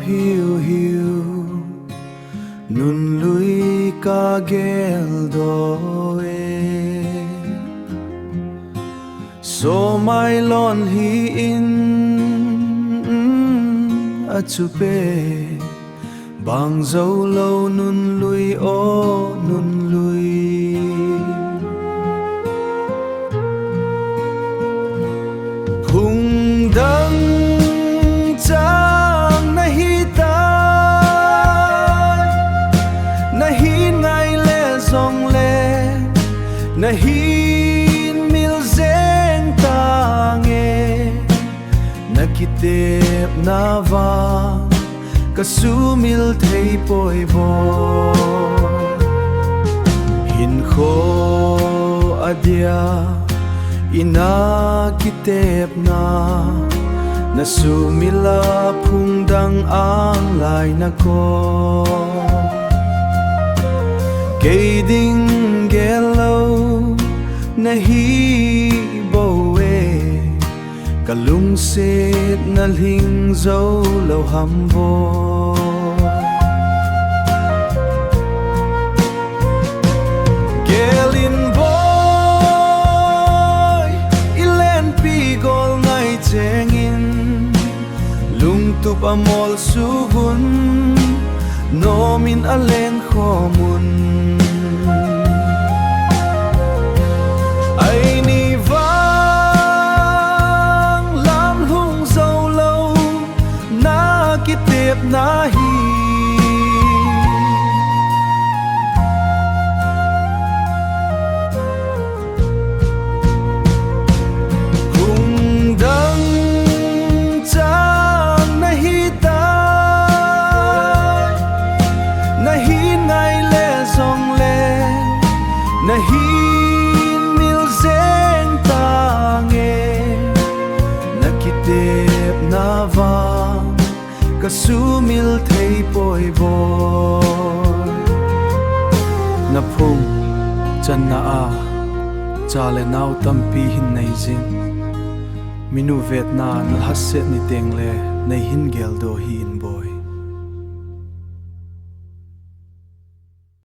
hiu hiu nun lui ka gel do e so mai lon hi in achu pe bang zo lâu nun lui o nun lui phung dang chang na hi ta na hi ngai le zong le na hi mil zeng ta nghe na kitepna vang kasu mil thei poi bo hinkho adia ina kitepna na sumila phung dang ang lai na ko kei ding gelo na hi bo we ka lungset na ling zo lâu hăm vô gelin boy ilen pi gol ngai chengin lung tup amol sugun nomin alen khomun ai ni vang lam lung zo lâu na kitepna hi phung dang chang na hi ta na hi ngai le zong le na hi mil zeng ta nghe na kitepna vang kasu mil thei poi boy na phung chan na a cha le nau tampi hin nei jing minu vet na na haset ni teng le nei hin gel do hi in bo